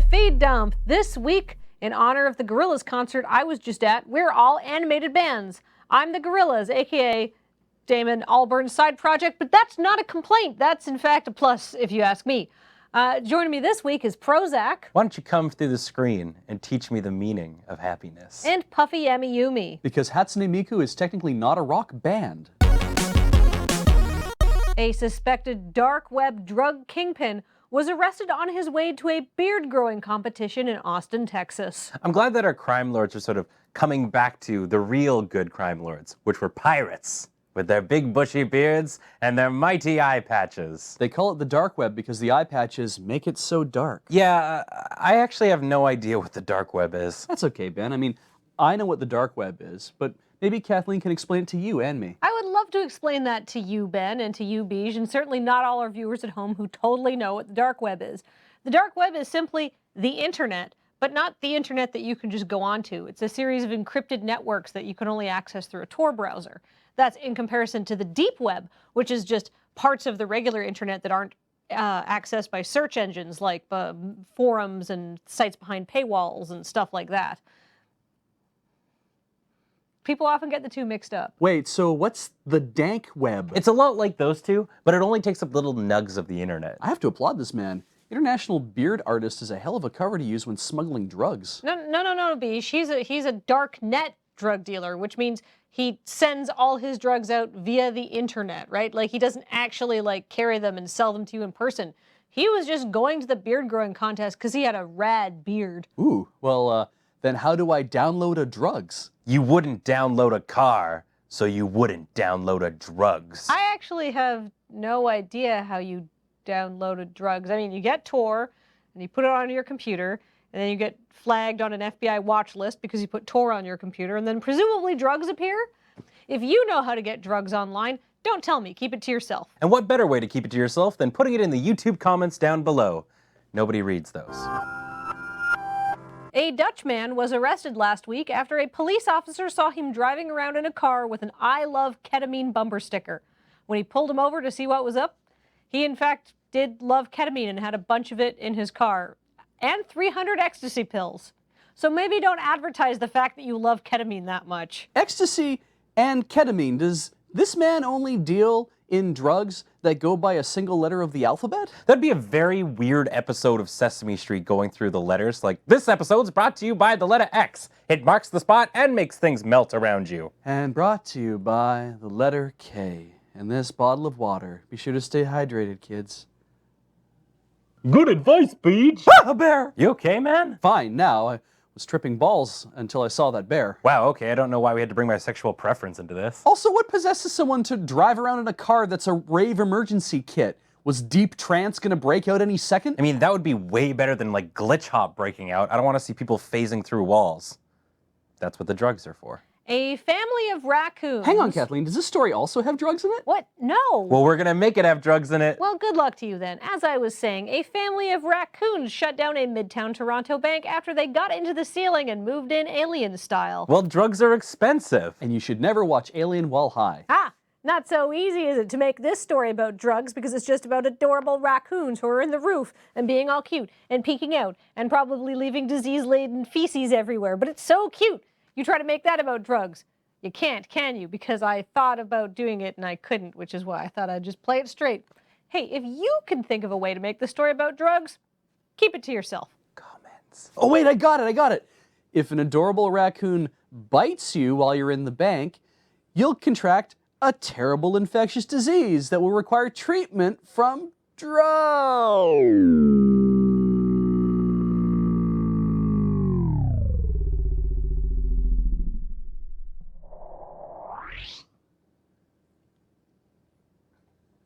to Feed Dump. This week, in honor of the Gorillaz concert I was just at, we're all animated bands. I'm the Gorillaz, aka Damon Albarn's side project, but that's not a complaint. That's in fact a plus, if you ask me. Joining me this week is Prozac. Why don't you come through the screen and teach me the meaning of happiness? And Puffy Yumi. Because Hatsune Miku is technically not a rock band. A suspected dark web drug kingpin was arrested on his way to a beard-growing competition in Austin, Texas. I'm glad that our crime lords are sort of coming back to the real good crime lords, which were pirates, with their big bushy beards and their mighty eye patches. They call it the dark web because the eye patches make it so dark. Yeah, I actually have no idea what the dark web is. That's okay, Ben. I mean, I know what the dark web is, but maybe Kathleen can explain it to you and me. I would love to explain that to you, Ben, and to you, Beej, and certainly not all our viewers at home who totally know what the dark web is. The dark web is simply the internet, but not the internet that you can just go onto. It's a series of encrypted networks that you can only access through a Tor browser. That's in comparison to the deep web, which is just parts of the regular internet that aren't accessed by search engines like forums and sites behind paywalls and stuff like that. People often get the two mixed up. Wait, so what's the dank web? It's a lot like those two, but it only takes up little nugs of the internet. I have to applaud this man. International beard artist is a hell of a cover to use when smuggling drugs. No, Beej. He's a dark net drug dealer, which means he sends all his drugs out via the internet, right? Like, he doesn't actually, like, carry them and sell them to you in person. He was just going to the beard growing contest because he had a rad beard. Ooh, well, then how do I download a drugs? You wouldn't download a car, so you wouldn't download a drugs. I actually have no idea how you downloaded drugs. I mean, you get Tor, and you put it on your computer, and then you get flagged on an FBI watch list because you put Tor on your computer, and then presumably drugs appear? If you know how to get drugs online, don't tell me. Keep it to yourself. And what better way to keep it to yourself than putting it in the YouTube comments down below? Nobody reads those. A Dutch man was arrested last week after a police officer saw him driving around in a car with an I love ketamine bumper sticker. When he pulled him over to see what was up, he in fact did love ketamine and had a bunch of it in his car. And 300 ecstasy pills. So maybe don't advertise the fact that you love ketamine that much. Ecstasy and ketamine. Does this man only deal in drugs that go by a single letter of the alphabet? That'd be a very weird episode of Sesame Street going through the letters. Like, this episode's brought to you by the letter X. It marks the spot and makes things melt around you. And brought to you by the letter K. And this bottle of water. Be sure to stay hydrated, kids. Good advice, Beej. A bear! You okay, man? Fine, now. I was tripping balls until I saw that bear. Wow, okay, I don't know why we had to bring my sexual preference into this. Also, what possesses someone to drive around in a car that's a rave emergency kit? Was deep trance gonna break out any second? I mean, that would be way better than, like, glitch hop breaking out. I don't want to see people phasing through walls. That's what the drugs are for. A family of raccoons. Hang on, Kathleen, does this story also have drugs in it? What? No. Well, we're gonna make it have drugs in it. Well, good luck to you then. As I was saying, a family of raccoons shut down a Midtown Toronto bank after they got into the ceiling and moved in alien style. Well, drugs are expensive. And you should never watch Alien while high. Not so easy is it to make this story about drugs because it's just about adorable raccoons who are in the roof and being all cute and peeking out and probably leaving disease-laden feces everywhere. But it's so cute. You try to make that about drugs. You can't, can you? Because I thought about doing it and I couldn't, which is why I thought I'd just play it straight. Hey, if you can think of a way to make the story about drugs, keep it to yourself. Comments. Oh wait, I got it. If an adorable raccoon bites you while you're in the bank, you'll contract a terrible infectious disease that will require treatment from drugs.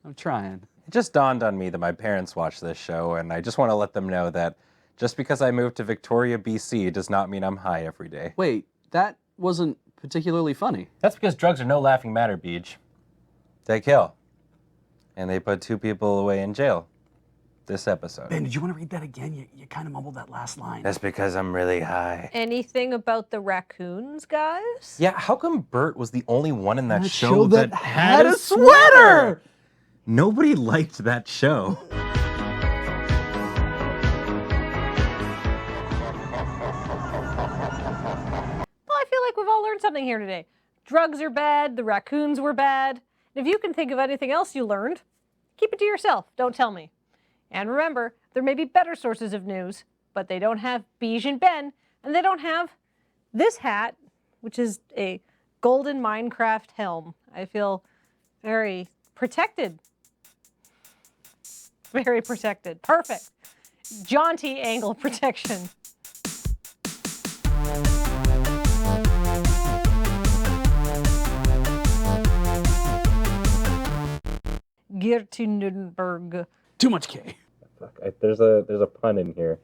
I'm trying. It just dawned on me that my parents watch this show, and I just want to let them know that just because I moved to Victoria, BC, does not mean I'm high every day. Wait, that wasn't particularly funny. That's because drugs are no laughing matter, Beej. They kill. And they put 2 people away in jail. This episode. Ben, did you want to read that again? You kind of mumbled that last line. That's because I'm really high. Anything about the raccoons, guys? Yeah, how come Bert was the only one in that show show that had a sweater? Nobody liked that show. learned something here today. Drugs are bad, the raccoons were bad. And if you can think of anything else you learned, keep it to yourself, don't tell me. And remember, there may be better sources of news, but they don't have Beige and Ben, and they don't have this hat, which is a golden Minecraft helm. I feel very protected. Very protected. Perfect. Jaunty angle protection. Gertinenberg. Too much K. Fuck, there's a pun in here.